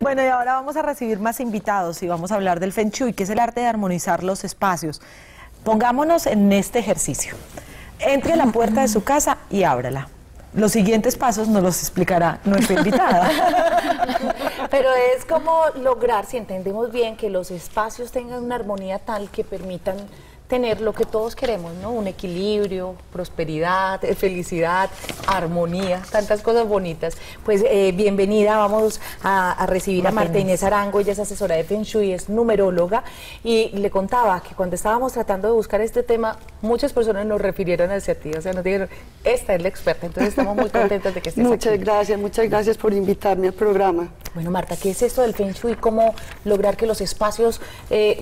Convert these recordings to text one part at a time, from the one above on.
Bueno, y ahora vamos a recibir más invitados y vamos a hablar del Feng Shui, que es el arte de armonizar los espacios. Pongámonos en este ejercicio. Entre a la puerta de su casa y ábrala. Los siguientes pasos nos los explicará nuestra invitada. Pero es como lograr, si entendemos bien, que los espacios tengan una armonía tal que permitan tener lo que todos queremos, ¿no? Un equilibrio, prosperidad, felicidad, armonía, tantas cosas bonitas. Pues bienvenida, vamos a recibir a Marta Inés Arango. Ella es asesora de Feng Shui, es numeróloga, y le contaba que cuando estábamos tratando de buscar este tema, muchas personas nos refirieron hacia ti, o sea, nos dijeron, esta es la experta, entonces estamos muy contentas de que estés aquí. Muchas gracias por invitarme al programa. Bueno, Marta, ¿qué es esto del Feng Shui? ¿Cómo lograr que los espacios,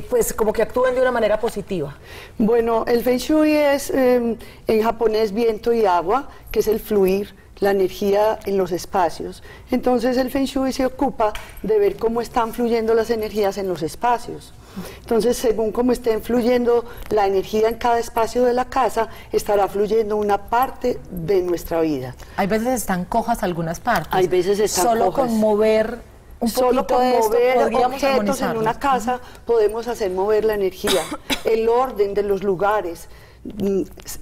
pues, como que actúen de una manera positiva? Bueno, el Feng Shui es en japonés viento y agua, que es el fluir, la energía en los espacios. Entonces el Feng Shui se ocupa de ver cómo están fluyendo las energías en los espacios. Entonces, según cómo estén fluyendo la energía en cada espacio de la casa, estará fluyendo una parte de nuestra vida. Hay veces están cojas algunas partes. Hay veces están Solo cojas. con mover un Solo poquito con de esto mover podríamos objetos en armonizarlos. una casa podemos hacer mover la energía, el orden de los lugares.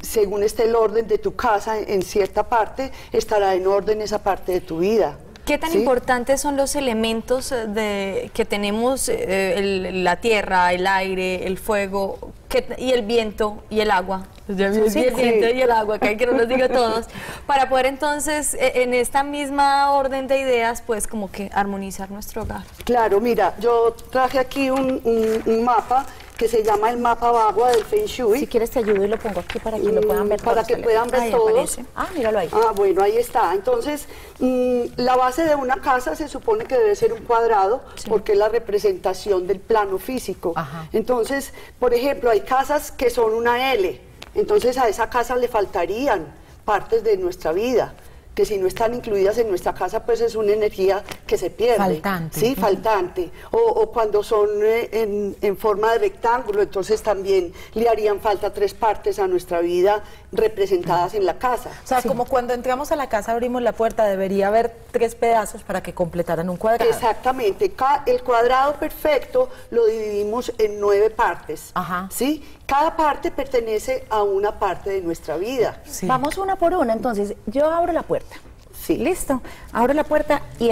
Según esté el orden de tu casa en cierta parte, estará en orden esa parte de tu vida. ¿Qué tan ¿Sí? importantes son los elementos que tenemos, la tierra, el aire, el fuego, y el viento y el agua? El viento y el agua, que hay que nos diga todos, para poder entonces, en esta misma orden de ideas, pues como que armonizar nuestro hogar. Claro, mira, yo traje aquí un mapa que se llama el mapa Bagua del Feng Shui. Si quieres te ayudo y lo pongo aquí para que lo puedan ver para todos. que puedan ver Ahí todos. aparece. Ah, míralo ahí. Ah, bueno, ahí está. Entonces, la base de una casa se supone que debe ser un cuadrado, porque es la representación del plano físico. Ajá. Entonces, por ejemplo, hay casas que son una L, entonces a esa casa le faltarían partes de nuestra vida, que si no están incluidas en nuestra casa, pues es una energía que se pierde. Faltante. Sí, faltante. O cuando son en forma de rectángulo, entonces también le harían falta 3 partes a nuestra vida representadas en la casa. O sea, como cuando entramos a la casa, abrimos la puerta, debería haber 3 pedazos para que completaran un cuadrado. Exactamente. El cuadrado perfecto lo dividimos en 9 partes. Ajá. ¿Sí? Cada parte pertenece a una parte de nuestra vida. Sí. Vamos una por una, entonces, yo abro la puerta. Sí. Listo, abro la puerta y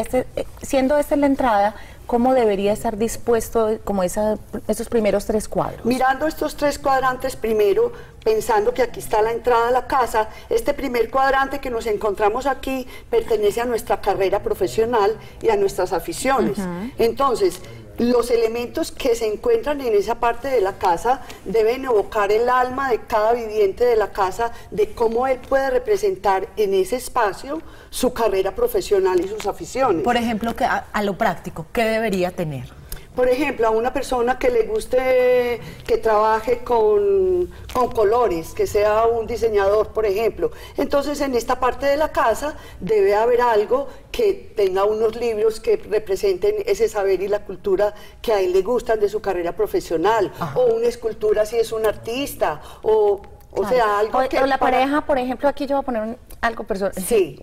siendo esta la entrada, ¿cómo debería estar dispuesto como esos primeros 3 cuadros? Mirando estos 3 cuadrantes primero, pensando que aquí está la entrada a la casa, este primer cuadrante que nos encontramos aquí pertenece a nuestra carrera profesional y a nuestras aficiones. Entonces, los elementos que se encuentran en esa parte de la casa deben evocar el alma de cada viviente de la casa, de cómo él puede representar en ese espacio su carrera profesional y sus aficiones. Por ejemplo, que a lo práctico, ¿qué debería tener? Por ejemplo, a una persona que le guste que trabaje con colores, que sea un diseñador, por ejemplo. Entonces, en esta parte de la casa debe haber algo que tenga unos libros que representen ese saber y la cultura que a él le gustan de su carrera profesional. Ajá. O una escultura si es un artista, o sea, algo que... O la pareja, por ejemplo, aquí yo voy a poner algo personal. Sí.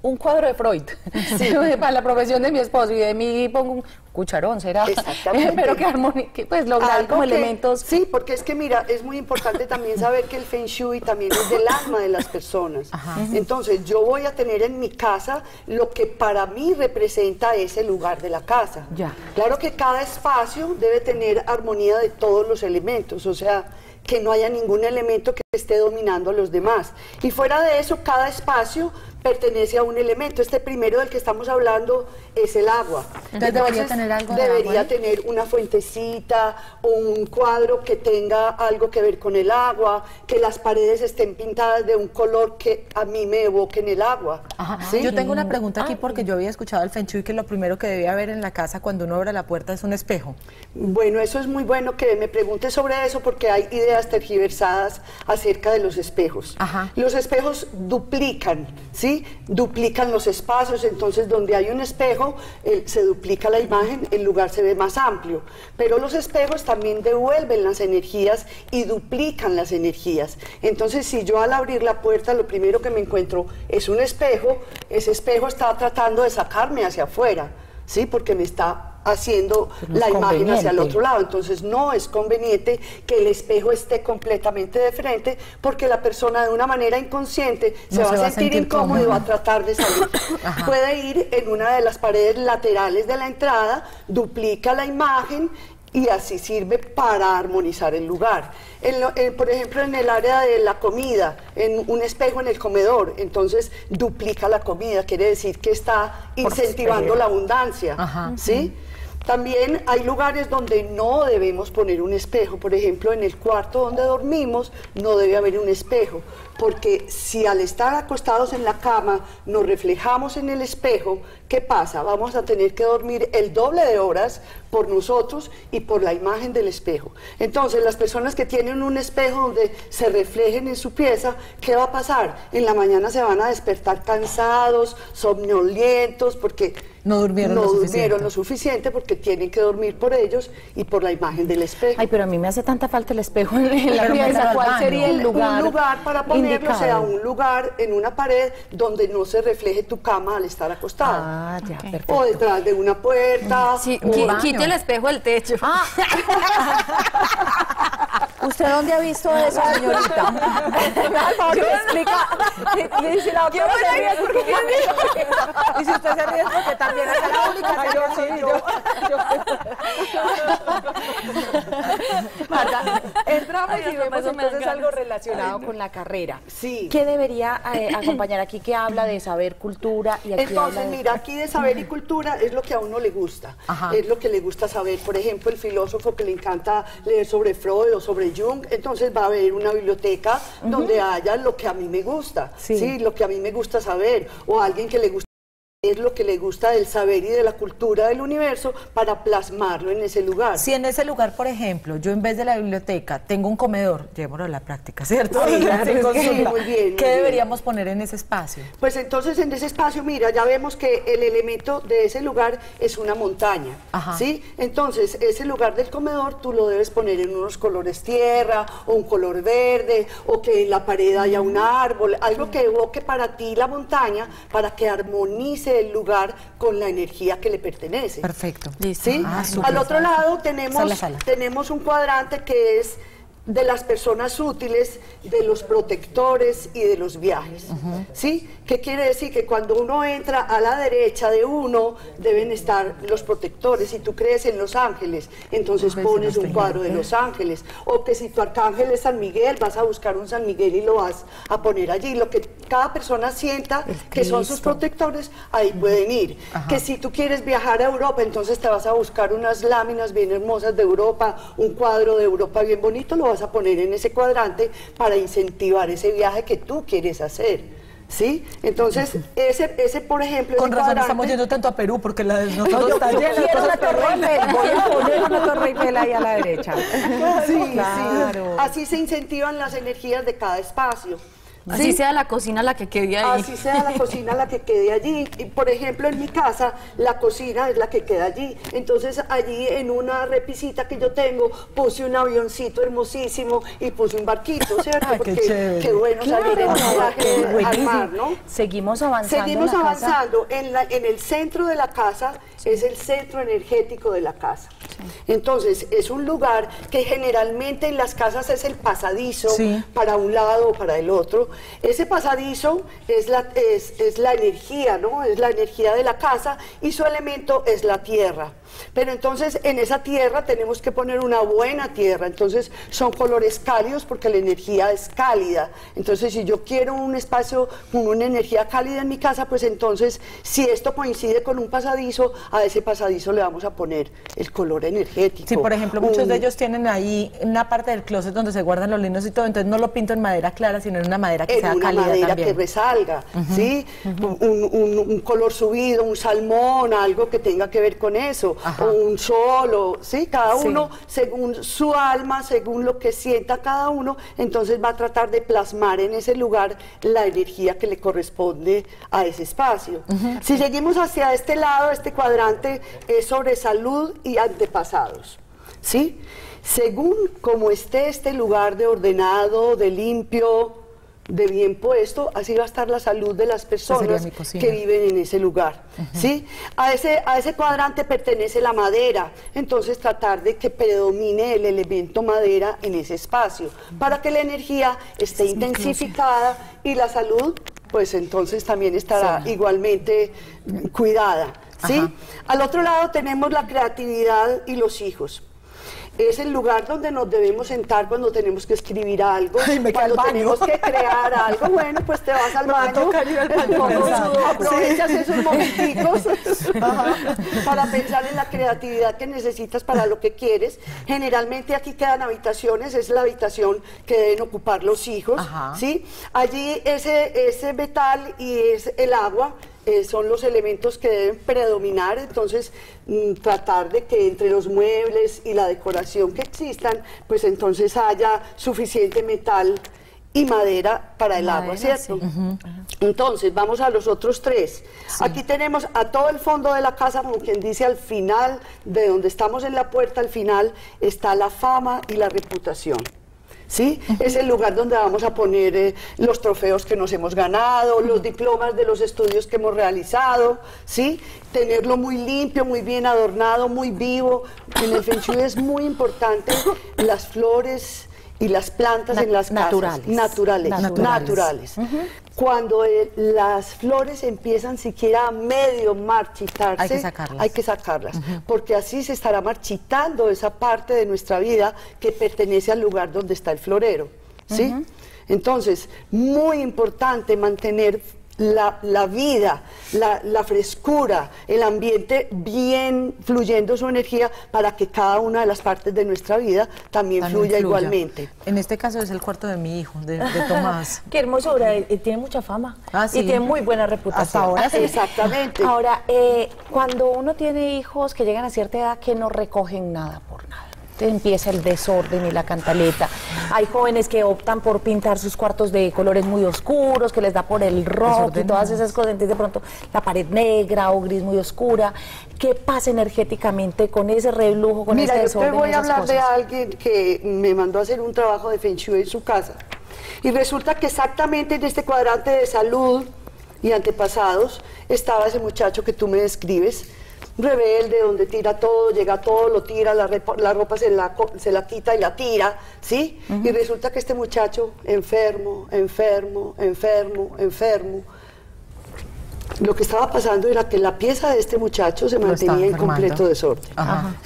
Un cuadro de Freud. Sí. Para la profesión de mi esposo y de mí pongo un cucharón, ¿será? Exactamente. Pero que pues lograr Algo como que- elementos. Sí, porque es que mira, es muy importante también saber que el Feng Shui también es del alma de las personas. Ajá. Entonces yo voy a tener en mi casa lo que para mí representa ese lugar de la casa. Ya. Claro que cada espacio debe tener armonía de todos los elementos, o sea, que no haya ningún elemento que esté dominando a los demás. Y fuera de eso, cada espacio pertenece a un elemento. Este primero del que estamos hablando es el agua. Entonces, ¿debería tener algo de debería agua ahí? tener una fuentecita o un cuadro que tenga algo que ver con el agua, que las paredes estén pintadas de un color que a mí me evoquen el agua. Ajá. ¿Sí? Yo tengo una pregunta aquí porque yo había escuchado el Feng Shui que lo primero que debía haber en la casa cuando uno abre la puerta es un espejo. Bueno, eso es muy bueno que me pregunte sobre eso porque hay ideas tergiversadas acerca de los espejos. Ajá. Los espejos duplican, ¿sí? Duplican los espacios, entonces donde hay un espejo se duplica la imagen, el lugar se ve más amplio. Pero los espejos también devuelven las energías y duplican las energías. Entonces, si yo al abrir la puerta lo primero que me encuentro es un espejo, ese espejo está tratando de sacarme hacia afuera, ¿sí? Porque me está haciendo No la es imagen hacia el conveniente. otro lado. Entonces no es conveniente que el espejo esté completamente de frente, porque la persona de una manera inconsciente se va a sentir incómodo y va a tratar de salir. Puede ir en una de las paredes laterales de la entrada, duplica la imagen y así sirve para armonizar el lugar. Por ejemplo, en el área de la comida, en un espejo en el comedor, entonces duplica la comida, quiere decir que está incentivando la abundancia, ¿sí? También hay lugares donde no debemos poner un espejo. Por ejemplo, en el cuarto donde dormimos no debe haber un espejo, porque si al estar acostados en la cama nos reflejamos en el espejo, ¿qué pasa? Vamos a tener que dormir el doble de horas por nosotros y por la imagen del espejo. Entonces, las personas que tienen un espejo donde se reflejen en su pieza, ¿qué va a pasar? En la mañana se van a despertar cansados, somnolientos, porque no durmieron lo suficiente, porque tienen que dormir por ellos y por la imagen del espejo. Ay, pero a mí me hace tanta falta el espejo en la pieza. ¿Cuál sería el lugar? Un lugar para ponerlo, indicado? sea un lugar en una pared donde no se refleje tu cama al estar acostado. Ah, ya, perfecto. O detrás de una puerta. Sí, o quite el espejo del techo. ¿Usted dónde ha visto eso, señorita? Por favor, me explica. Dice la doctora se ríe porque Y si usted se ríe es porque también es la única, señor. Marta, entramos y vemos eso me dan entonces ganas. algo relacionado con la carrera. Sí. ¿Qué debería acompañar aquí que habla de saber cultura y aquí Entonces, habla de... mira, aquí de saber y cultura es lo que a uno le gusta, es lo que le gusta saber. Por ejemplo, el filósofo que le encanta leer sobre Freud o sobre Jung, entonces va a haber una biblioteca donde haya lo que a mí me gusta, sí, lo que a mí me gusta saber, o alguien que le gusta es lo que le gusta del saber y de la cultura del universo para plasmarlo en ese lugar. Si en ese lugar, por ejemplo, yo en vez de la biblioteca tengo un comedor, llevémoslo a la práctica, ¿cierto? Sí, claro, Sin es que consulta. muy bien, muy ¿Qué bien. deberíamos poner en ese espacio? Pues entonces en ese espacio, mira, ya vemos que el elemento de ese lugar es una montaña, ¿sí? Entonces, ese lugar del comedor tú lo debes poner en unos colores tierra, o un color verde, o que en la pared haya un árbol, algo que evoque para ti la montaña, para que armonice el lugar con la energía que le pertenece. Perfecto. ¿Sí? Súper. Al otro lado Sala. tenemos un cuadrante que es de las personas útiles, de los protectores y de los viajes. ¿Sí? ¿Qué quiere decir? Que cuando uno entra a la derecha de uno, deben estar los protectores. Si tú crees en los ángeles, entonces pones un cuadro de los ángeles. O que si tu arcángel es San Miguel, vas a buscar un San Miguel y lo vas a poner allí. Lo que cada persona sienta que son sus protectores, ahí pueden ir. Que si tú quieres viajar a Europa, entonces te vas a buscar unas láminas bien hermosas de Europa, un cuadro de Europa bien bonito, lo vas a poner en ese cuadrante para incentivar ese viaje que tú quieres hacer, ¿sí? Entonces, ese por ejemplo, Con ese razón cuadrante, estamos yendo tanto a Perú, porque la de nosotros está llena de Quiero cosas una Torre Eiffel, voy a poner una Torre Eiffel ahí a la derecha. sí, Claro. sí. Así se incentivan las energías de cada espacio. Así ¿sí? sea la cocina la que quede ahí. Así sea la cocina la que quede allí. Y, por ejemplo, en mi casa, la cocina es la que queda allí. Entonces, allí en una repisita que yo tengo, puse un avioncito hermosísimo y puse un barquito, ¿cierto? Ay, qué chévere. qué bueno salir en un viaje al mar, ¿no? Seguimos avanzando. Seguimos en la casa. avanzando. En el centro de la casa es el centro energético de la casa. Entonces, es un lugar que generalmente en las casas es el pasadizo para un lado o para el otro. Ese pasadizo es la energía, ¿no? Es la energía de la casa y su elemento es la tierra. Pero entonces en esa tierra tenemos que poner una buena tierra, entonces son colores cálidos porque la energía es cálida. Entonces si yo quiero un espacio con una energía cálida en mi casa, pues entonces si esto coincide con un pasadizo, a ese pasadizo le vamos a poner el color energético. Sí, por ejemplo, muchos de ellos tienen ahí una parte del closet donde se guardan los linos y todo, entonces no lo pinto en madera clara, sino en una madera que sea cálida madera también. que resalga, ¿sí? Un color subido, un salmón, algo que tenga que ver con eso, o un solo, ¿sí? Cada uno, según su alma, según lo que sienta cada uno, entonces va a tratar de plasmar en ese lugar la energía que le corresponde a ese espacio. Si seguimos hacia este lado, este cuadrante es sobre salud y antepasados, ¿sí? Según como esté este lugar de ordenado, de limpio, de bien puesto, así va a estar la salud de las personas que viven en ese lugar. ¿Sí? A ese cuadrante pertenece la madera, entonces tratar de que predomine el elemento madera en ese espacio, para que la energía esté intensificada y la salud, pues entonces también estará igualmente cuidada. ¿Sí? Al otro lado tenemos la creatividad y los hijos. Es el lugar donde nos debemos sentar cuando tenemos que escribir algo, cuando tenemos que crear algo. Bueno, pues te vas al baño, aprovechas esos momenticos para pensar en la creatividad que necesitas para lo que quieres. Generalmente aquí quedan habitaciones, es la habitación que deben ocupar los hijos, ¿sí? Allí ese metal y es el agua. Son los elementos que deben predominar, entonces tratar de que entre los muebles y la decoración que existan, pues entonces haya suficiente metal y madera para el agua, ¿cierto? Entonces, vamos a los otros tres. Aquí tenemos a todo el fondo de la casa, como quien dice, al final, de donde estamos en la puerta, al final, está la fama y la reputación. ¿Sí? Es el lugar donde vamos a poner los trofeos que nos hemos ganado, los diplomas de los estudios que hemos realizado, ¿sí? Tenerlo muy limpio, muy bien adornado, muy vivo. En el Feng Shui es muy importante las flores y las plantas en las casas. Naturales. Cuando las flores empiezan siquiera a medio marchitarse, hay que sacarlas, porque así se estará marchitando esa parte de nuestra vida que pertenece al lugar donde está el florero, ¿sí? Entonces, muy importante mantener la vida, la frescura, el ambiente bien fluyendo su energía para que cada una de las partes de nuestra vida también fluya igualmente. En este caso es el cuarto de mi hijo, de Tomás. Qué hermosura, tiene mucha fama y tiene muy buena reputación. Hasta ahora sí. Exactamente. Ahora, cuando uno tiene hijos que llegan a cierta edad que no recogen nada por nada, empieza el desorden y la cantaleta. Hay jóvenes que optan por pintar sus cuartos de colores muy oscuros, que les da por el rock y todas esas cosas, entonces de pronto la pared negra o gris muy oscura. ¿Qué pasa energéticamente con ese reblujo, con ese desorden? Yo te voy a hablar de alguien que me mandó a hacer un trabajo de Feng Shui en su casa. Y resulta que exactamente en este cuadrante de salud y antepasados estaba ese muchacho que tú me describes, rebelde, donde tira todo, llega todo, lo tira, la ropa se la quita y la tira, ¿sí? Y resulta que este muchacho enfermo, lo que estaba pasando era que la pieza de este muchacho se mantenía en completo desorden.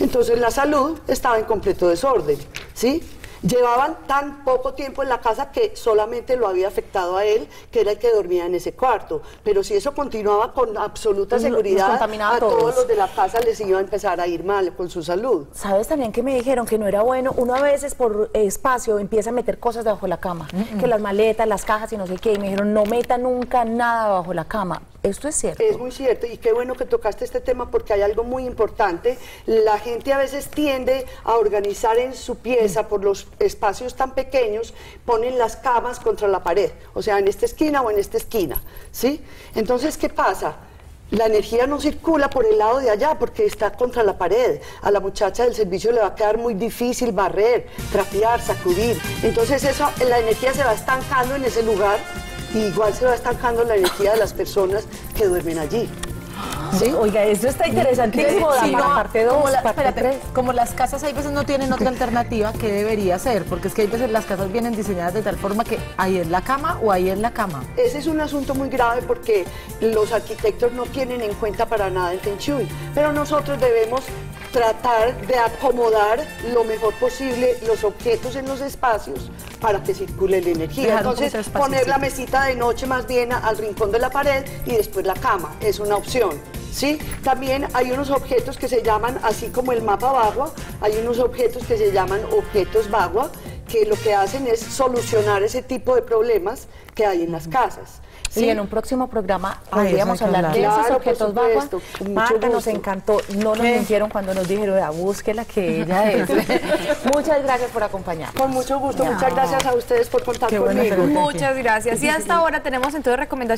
Entonces la salud estaba en completo desorden, ¿sí? Llevaban tan poco tiempo en la casa que solamente lo había afectado a él, que era el que dormía en ese cuarto. Pero si eso continuaba con absoluta seguridad, a todos los de la casa les iba a empezar a ir mal con su salud. ¿Sabes también que me dijeron que no era bueno? Uno a veces por espacio empieza a meter cosas debajo de la cama, que las maletas, las cajas y no sé qué, y me dijeron no meta nunca nada debajo la cama. ¿Esto es cierto? Es muy cierto, y qué bueno que tocaste este tema porque hay algo muy importante. La gente a veces tiende a organizar en su pieza por los espacios tan pequeños, ponen las camas contra la pared, o sea, en esta esquina o en esta esquina, ¿sí? Entonces, ¿qué pasa? La energía no circula por el lado de allá porque está contra la pared. A la muchacha del servicio le va a quedar muy difícil barrer, trapear, sacudir. Entonces la energía se va estancando en ese lugar y igual se va estancando la energía de las personas que duermen allí. ¿Sí? Oiga, esto está interesantísimo. Parte 2, parte 3. Como las casas hay veces no tienen otra alternativa, ¿qué debería ser? Porque es que hay veces las casas vienen diseñadas de tal forma que ahí es la cama o ahí es la cama. Ese es un asunto muy grave porque los arquitectos no tienen en cuenta para nada el Feng Shui, pero nosotros debemos tratar de acomodar lo mejor posible los objetos en los espacios para que circule la energía. Entonces, poner la mesita de noche más bien al rincón de la pared y después la cama, es una opción. ¿Sí? También hay unos objetos que se llaman, así como el mapa Bagua, hay unos objetos que se llaman objetos Bagua, que lo que hacen es solucionar ese tipo de problemas que hay en las casas. Sí, en un próximo programa podríamos hablar de esos objetos Bagua. Marta, nos encantó, no nos mintieron cuando nos dijeron, búsquela que ella es. Muchas gracias por acompañarnos. Con mucho gusto, muchas gracias a ustedes por contar conmigo. Muchas gracias. Y hasta ahora tenemos entonces recomendaciones.